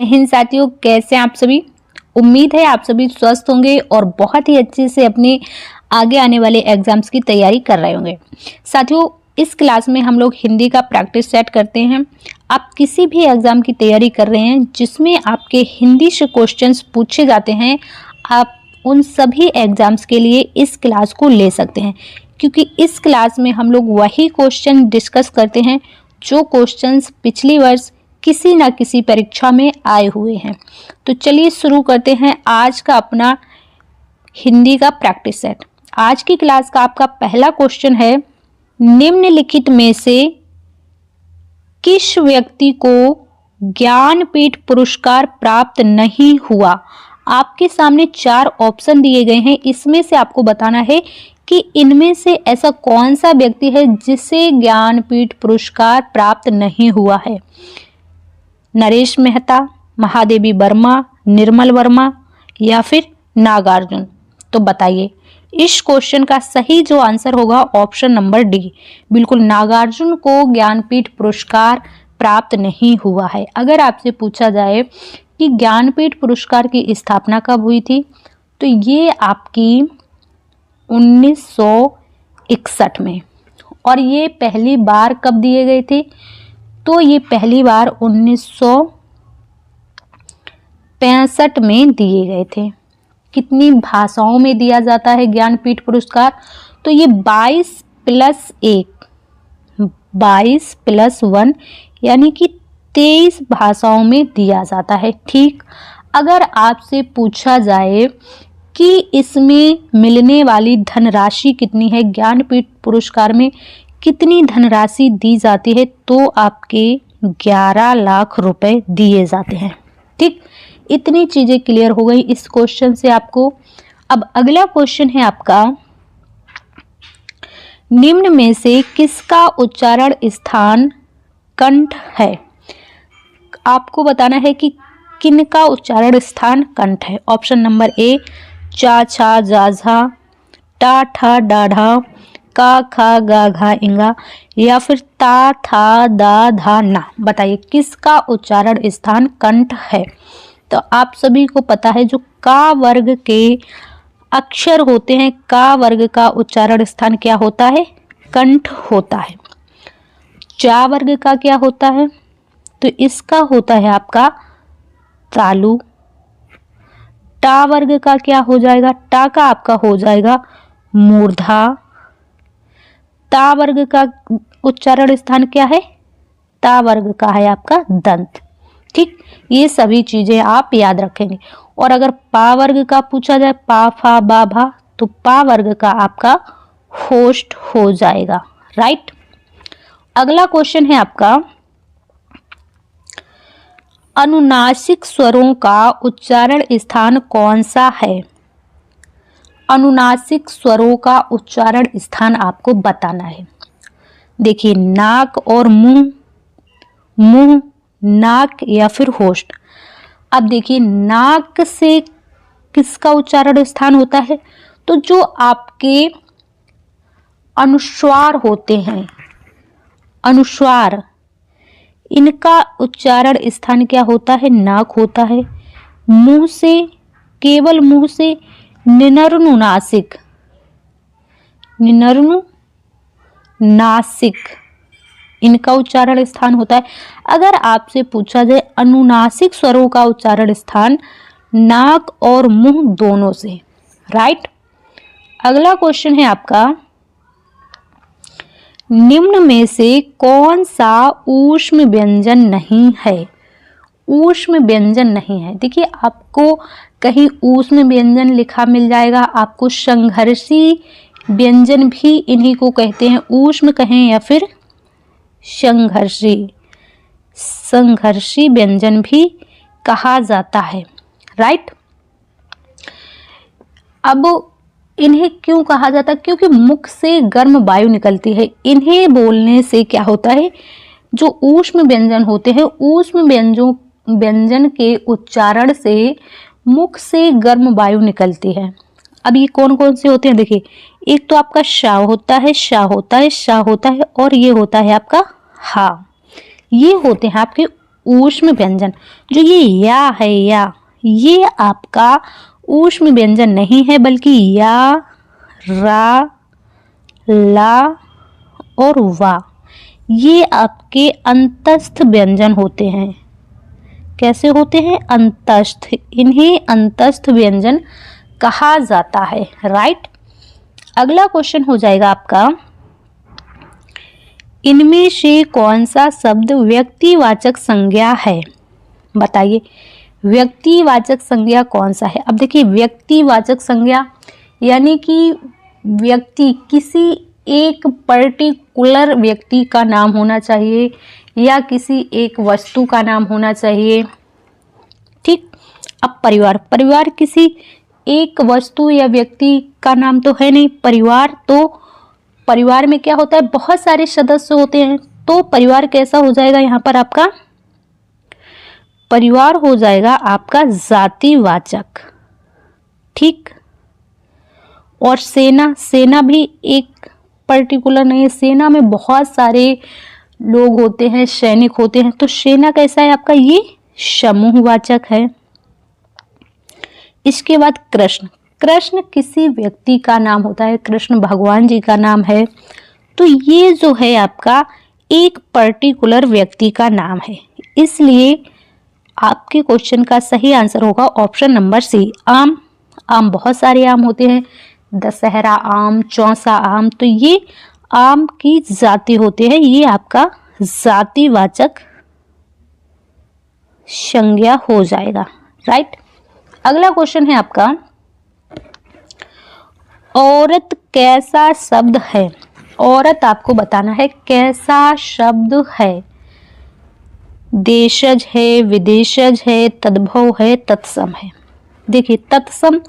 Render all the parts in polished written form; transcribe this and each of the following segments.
हिंद साथियों, कैसे हैं आप सभी। उम्मीद है आप सभी स्वस्थ होंगे और बहुत ही अच्छे से अपने आगे आने वाले एग्जाम्स की तैयारी कर रहे होंगे। साथियों, इस क्लास में हम लोग हिंदी का प्रैक्टिस सेट करते हैं। आप किसी भी एग्जाम की तैयारी कर रहे हैं जिसमें आपके हिंदी से क्वेश्चंस पूछे जाते हैं, आप उन सभी एग्जाम्स के लिए इस क्लास को ले सकते हैं, क्योंकि इस क्लास में हम लोग वही क्वेश्चन डिस्कस करते हैं जो क्वेश्चंस पिछली वर्ष किसी ना किसी परीक्षा में आए हुए हैं। तो चलिए शुरू करते हैं आज का अपना हिंदी का प्रैक्टिस सेट। आज की क्लास का आपका पहला क्वेश्चन है, निम्नलिखित में से किस व्यक्ति को ज्ञानपीठ पुरस्कार प्राप्त नहीं हुआ। आपके सामने 4 ऑप्शन दिए गए हैं, इसमें से आपको बताना है कि इनमें से ऐसा कौन सा व्यक्ति है जिसे ज्ञानपीठ पुरस्कार प्राप्त नहीं हुआ है। नरेश मेहता, महादेवी वर्मा, निर्मल वर्मा या फिर नागार्जुन। तो बताइए, इस क्वेश्चन का सही जो आंसर होगा ऑप्शन नंबर डी, बिल्कुल नागार्जुन को ज्ञानपीठ पुरस्कार प्राप्त नहीं हुआ है। अगर आपसे पूछा जाए कि ज्ञानपीठ पुरस्कार की स्थापना कब हुई थी, तो ये आपकी 1961 में, और ये पहली बार कब दिए गए थे, तो ये पहली बार 1965 में दिए गए थे। कितनी भाषाओं में दिया जाता है ज्ञानपीठ पुरस्कार, तो ये 22+1 यानी कि 23 भाषाओं में दिया जाता है। ठीक, अगर आपसे पूछा जाए कि इसमें मिलने वाली धनराशि कितनी है, ज्ञानपीठ पुरस्कार में कितनी धनराशि दी जाती है, तो आपके 11 लाख रुपए दिए जाते हैं। ठीक, इतनी चीजें क्लियर हो गई इस क्वेश्चन से आपको। अब अगला क्वेश्चन है आपका, निम्न में से किसका उच्चारण स्थान कंठ है। आपको बताना है कि किनका उच्चारण स्थान कंठ है। ऑप्शन नंबर ए, चा छा जा झा, टा ठा डा ढा, का खा गा घा इंगा या फिर ता था दा धा ना। बताइए किसका उच्चारण स्थान कंठ है। तो आप सभी को पता है जो का वर्ग के अक्षर होते हैं, का वर्ग का उच्चारण स्थान क्या होता है, कंठ होता है। चा वर्ग का क्या होता है, तो इसका होता है आपका तालु। टा वर्ग का क्या हो जाएगा, टा का आपका हो जाएगा मूर्धा। ता वर्ग का उच्चारण स्थान क्या है, ता वर्ग का है आपका दंत। ठीक, ये सभी चीजें आप याद रखेंगे। और अगर पा वर्ग का पूछा जाए, पा फा बा भा, तो पा वर्ग का आपका होस्ट हो जाएगा। राइट, अगला क्वेश्चन है आपका, अनुनासिक स्वरों का उच्चारण स्थान कौन सा है। अनुनासिक स्वरों का उच्चारण स्थान आपको बताना है। देखिए, नाक और मुंह, मुंह, नाक या फिर होस्ट। अब देखिए, नाक से किसका उच्चारण स्थान होता है, तो जो आपके अनुस्वार होते हैं, अनुस्वार, इनका उच्चारण स्थान क्या होता है, नाक होता है। मुंह से, केवल मुंह से निनर्नु नासिक, निनर्नु नासिक, इनका उच्चारण स्थान होता है। अगर आपसे पूछा जाए अनुनासिक स्वरों का उच्चारण स्थान नाक और मुंह दोनों से। राइट, अगला क्वेश्चन है आपका, निम्न में से कौन सा ऊष्म व्यंजन नहीं है। ऊष्म व्यंजन नहीं है। देखिए, आपको कहीं ऊष्म व्यंजन लिखा मिल जाएगा, आपको संघर्षी व्यंजन भी इन्हीं को कहते हैं, ऊष्म कहें या फिर संघर्षी, संघर्षी व्यंजन भी कहा जाता है। राइट, अब इन्हें क्यों कहा जाता है, क्योंकि मुख से गर्म वायु निकलती है। इन्हें बोलने से क्या होता है, जो ऊष्म व्यंजन होते हैं, ऊष्म व्यंजन के उच्चारण से मुख से गर्म वायु निकलती है। अब ये कौन कौन से होते हैं, देखिए, एक तो आपका शा होता है, शा होता है, शा होता है, और ये होता है आपका हा। ये होते हैं आपके ऊष्म व्यंजन। जो ये या है, या ये आपका ऊष्म व्यंजन नहीं है, बल्कि या, रा, ला और वा ये आपके अंतस्थ व्यंजन होते हैं। कैसे होते हैं? अंतस्थ। इन्हें अंतस्थ व्यंजन कहा जाता है। राइट। अगला क्वेश्चन हो जाएगा आपका, इनमें से कौन सा शब्द व्यक्तिवाचक संज्ञा है? बताइए, व्यक्तिवाचक संज्ञा कौन सा है? अब देखिए, व्यक्तिवाचक संज्ञा यानी कि व्यक्ति, किसी एक पर्टिकुलर व्यक्ति का नाम होना चाहिए या किसी एक वस्तु का नाम होना चाहिए। ठीक। अब परिवार, परिवार किसी एक वस्तु या व्यक्ति का नाम तो है नहीं। परिवार तो, परिवार में क्या होता है? बहुत सारे सदस्य होते हैं। तो परिवार कैसा हो जाएगा यहाँ पर आपका? परिवार हो जाएगा आपका जातिवाचक। ठीक। और सेना, सेना भी एक पर्टिकुलर नहीं है। सेना में बहुत सारे लोग होते हैं, सैनिक होते हैं। तो सेना कैसा है आपका? ये समूहवाचक है। इसके बाद कृष्ण, कृष्ण किसी व्यक्ति का नाम होता है। कृष्ण भगवान जी का नाम है। तो ये जो है आपका एक पर्टिकुलर व्यक्ति का नाम है। इसलिए आपके क्वेश्चन का सही आंसर होगा ऑप्शन नंबर सी, आम। आम बहुत सारे आम होते हैं, दशहरा आम, चौसा आम। तो ये आम की जाति होते हैं। ये आपका जातिवाचक संज्ञा हो जाएगा। राइट। अगला क्वेश्चन है आपका, औरत कैसा शब्द है? औरत आपको बताना है कैसा शब्द है। देशज है, विदेशज है, तद्भव है, तत्सम है। देखिए, तत्सम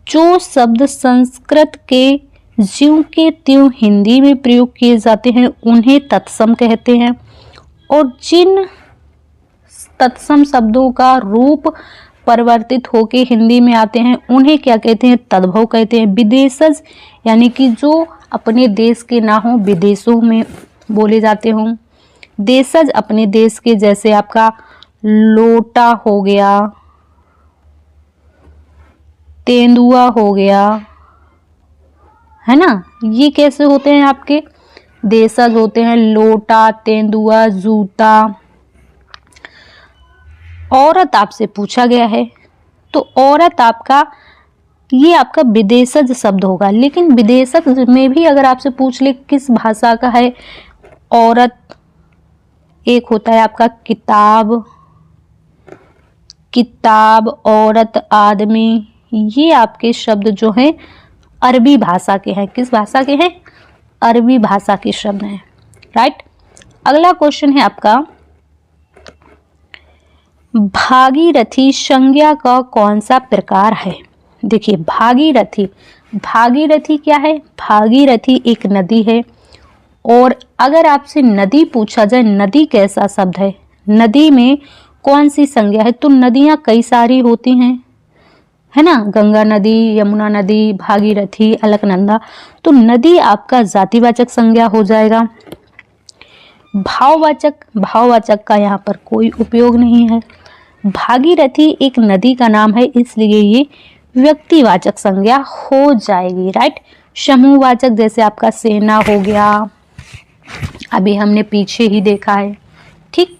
जो शब्द संस्कृत के ज्यों के त्यों हिंदी में प्रयोग किए जाते हैं उन्हें तत्सम कहते हैं। और जिन तत्सम शब्दों का रूप परिवर्तित होके हिंदी में आते हैं उन्हें क्या कहते हैं? तद्भव कहते हैं। विदेशज यानी कि जो अपने देश के ना हो, विदेशों में बोले जाते हों। देशज अपने देश के, जैसे आपका लोटा हो गया, तेंदुआ हो गया, है ना। ये कैसे होते हैं? आपके देशज होते हैं। लोटा, तेंदुआ, जूता। औरत आपसे पूछा गया है, तो औरत आपका, ये आपका विदेशज शब्द होगा। लेकिन विदेशज में भी अगर आपसे पूछ ले किस भाषा का है औरत, एक होता है आपका किताब, किताब, औरत, आदमी। ये आपके शब्द जो हैं अरबी भाषा के हैं। किस भाषा के हैं? अरबी भाषा के शब्द हैं। राइट। अगला क्वेश्चन है आपका, भागीरथी संज्ञा का कौन सा प्रकार है? देखिए, भागीरथी, भागीरथी क्या है? भागीरथी एक नदी है। और अगर आपसे नदी पूछा जाए, नदी कैसा शब्द है, नदी में कौन सी संज्ञा है? तो नदियां कई सारी होती हैं, है ना। गंगा नदी, यमुना नदी, भागीरथी, अलकनंदा। तो नदी आपका जातिवाचक संज्ञा हो जाएगा। भाववाचक, भाववाचक का यहाँ पर कोई उपयोग नहीं है। भागीरथी एक नदी का नाम है, इसलिए ये व्यक्तिवाचक संज्ञा हो जाएगी। राइट। समूहवाचक जैसे आपका सेना हो गया, अभी हमने पीछे ही देखा है। ठीक।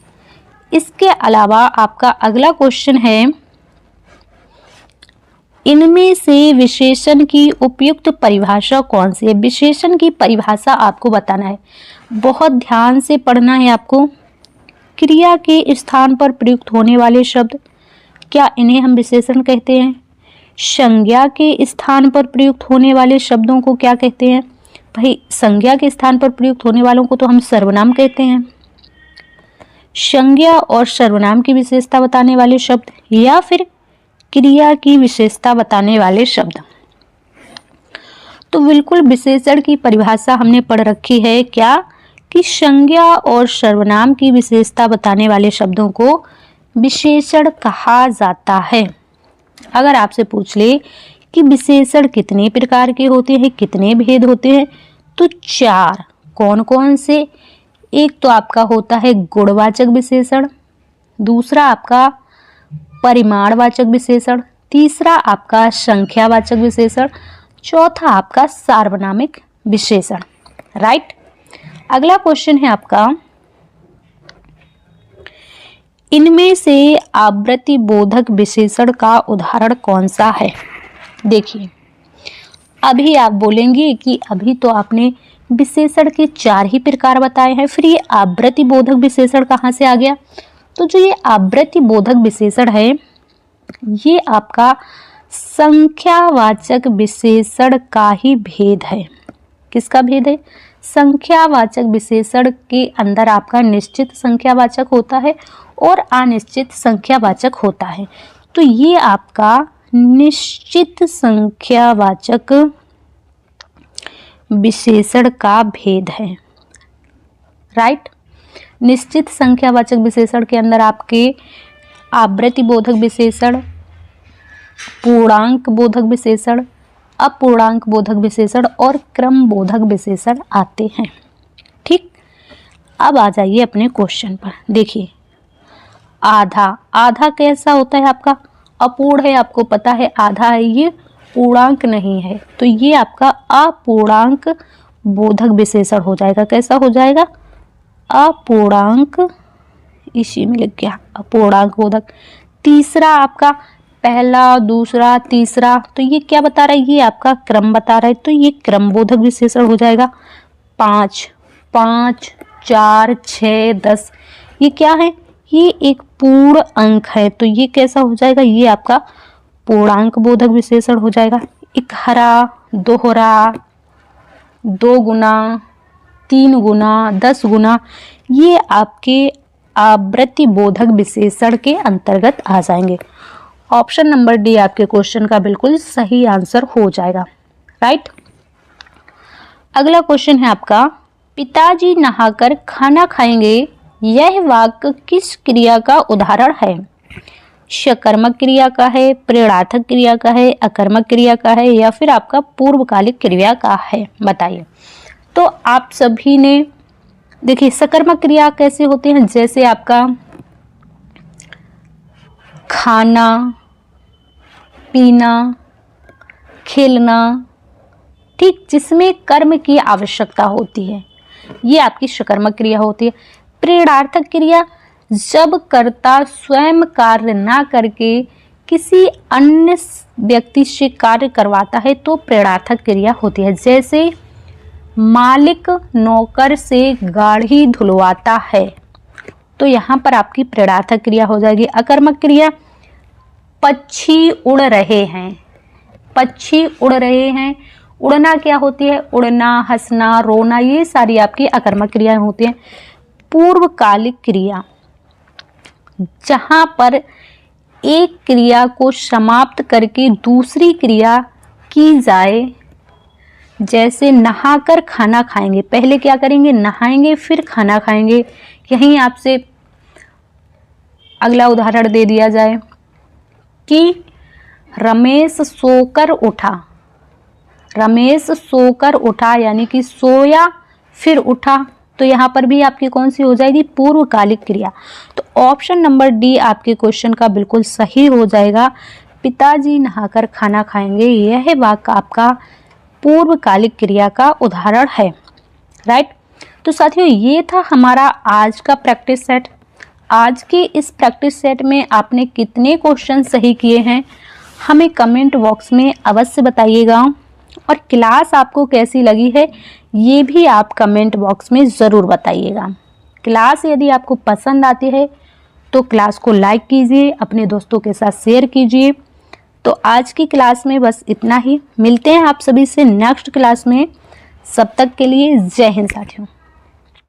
इसके अलावा आपका अगला क्वेश्चन है, इनमें से विशेषण की उपयुक्त परिभाषा कौन सी है? विशेषण की परिभाषा आपको बताना है, बहुत ध्यान से पढ़ना है आपको। क्रिया के स्थान पर प्रयुक्त होने वाले शब्द, क्या इन्हें हम विशेषण कहते हैं? संज्ञा के स्थान पर प्रयुक्त होने वाले शब्दों को क्या कहते हैं? भाई, संज्ञा के स्थान पर प्रयुक्त होने वालों को तो हम सर्वनाम कहते हैं। संज्ञा और सर्वनाम की विशेषता बताने वाले शब्द, या फिर क्रिया की विशेषता बताने वाले शब्द। तो बिल्कुल विशेषण की परिभाषा हमने पढ़ रखी है क्या, कि संज्ञा और सर्वनाम की विशेषता बताने वाले शब्दों को विशेषण कहा जाता है। अगर आपसे पूछ ले कि विशेषण कितने प्रकार के होते हैं, कितने भेद होते हैं, तो 4। कौन कौन से? एक तो आपका होता है गुणवाचक विशेषण, दूसरा आपका परिमाणवाचक विशेषण, तीसरा आपका संख्यावाचक विशेषण, चौथा आपका सार्वनामिक विशेषण। राइट। अगला क्वेश्चन है आपका, इनमें से आवृत्ति बोधक विशेषण का उदाहरण कौन सा है? देखिए, अभी आप बोलेंगे कि अभी तो आपने विशेषण के 4 ही प्रकार बताए हैं, फिर ये आवृत्ति बोधक विशेषण कहाँ से आ गया? तो जो ये आवृत्ति बोधक विशेषण है, ये आपका संख्यावाचक विशेषण का ही भेद है। किसका भेद है? संख्यावाचक विशेषण के अंदर आपका निश्चित संख्यावाचक होता है और अनिश्चित संख्यावाचक होता है। तो ये आपका निश्चित संख्यावाचक विशेषण का भेद है। राइट। निश्चित संख्यावाचक विशेषण के अंदर आपके आवृत्ति बोधक विशेषण, पूर्णांक बोधक विशेषण, अपूर्णांक बोधक विशेषण और क्रम बोधक विशेषण आते हैं। ठीक। अब आ जाइए अपने क्वेश्चन पर। देखिए, आधा कैसा होता है आपका? अपूर्ण है, आपको पता है आधा है, ये पूर्णांक नहीं है, तो ये आपका अपूर्णांक बोधक विशेषण हो जाएगा। कैसा हो जाएगा? अपूर्णांक, इसी में लिख गया अपूर्णांक बोधक। तीसरा आपका पहला, दूसरा, तीसरा, तो ये क्या बता रहा है? ये आपका क्रम बता रहा है, तो ये क्रम बोधक विशेषण हो जाएगा। 5, 4, 6, 10, ये क्या है? ये एक पूर्ण अंक है, तो ये कैसा हो जाएगा? ये आपका पूर्णांक बोधक विशेषण हो जाएगा। इकहरा, दोहरा, 2 गुना, 3 गुना, 10 गुना, ये आपके आवृत्ति बोधक विशेषण के अंतर्गत आ जाएंगे। ऑप्शन नंबर डी आपके क्वेश्चन का बिल्कुल सही आंसर हो जाएगा। राइट। अगला क्वेश्चन है आपका, पिताजी नहाकर खाना खाएंगे, यह वाक्य किस क्रिया का उदाहरण है? सकर्मक क्रिया का है, प्रेरणार्थक क्रिया का है, अकर्मक क्रिया का है, या फिर आपका पूर्वकालिक क्रिया का है? बताइए। तो आप सभी ने देखिए, सकर्मक क्रिया कैसे होते हैं? जैसे आपका खाना, पीना, खेलना, ठीक, जिसमें कर्म की आवश्यकता होती है, ये आपकी सकर्मक क्रिया होती है। प्रेरणार्थक क्रिया, जब कर्ता स्वयं कार्य ना करके किसी अन्य व्यक्ति से कार्य करवाता है तो प्रेरणार्थक क्रिया होती है। जैसे मालिक नौकर से गाड़ी धुलवाता है, तो यहाँ पर आपकी प्रेरणार्थक क्रिया हो जाएगी। अकर्मक क्रिया, पक्षी उड़ रहे हैं, पक्षी उड़ रहे हैं, उड़ना क्या होती है? उड़ना, हंसना, रोना, ये सारी आपकी अकर्मक क्रियाएं होती हैं। पूर्वकालिक क्रिया, जहाँ पर एक क्रिया को समाप्त करके दूसरी क्रिया की जाए, जैसे नहाकर खाना खाएंगे, पहले क्या करेंगे? नहाएंगे, फिर खाना खाएंगे। यहीं आपसे अगला उदाहरण दे दिया जाए कि रमेश सोकर उठा, रमेश सोकर उठा यानी कि सोया फिर उठा, तो यहाँ पर भी आपकी कौन सी हो जाएगी? पूर्वकालिक क्रिया। तो ऑप्शन नंबर डी आपके क्वेश्चन का बिल्कुल सही हो जाएगा। पिताजी नहाकर खाना खाएंगे, यह वाक्य आपका पूर्वकालिक क्रिया का उदाहरण है। राइट। तो साथियों, ये था हमारा आज का प्रैक्टिस सेट। आज के इस प्रैक्टिस सेट में आपने कितने क्वेश्चन सही किए हैं हमें कमेंट बॉक्स में अवश्य बताइएगा, और क्लास आपको कैसी लगी है ये भी आप कमेंट बॉक्स में ज़रूर बताइएगा। क्लास यदि आपको पसंद आती है तो क्लास को लाइक कीजिए, अपने दोस्तों के साथ शेयर कीजिए। तो आज की क्लास में बस इतना ही। मिलते हैं आप सभी से नेक्स्ट क्लास में। सब तक के लिए जय हिंद साथियों।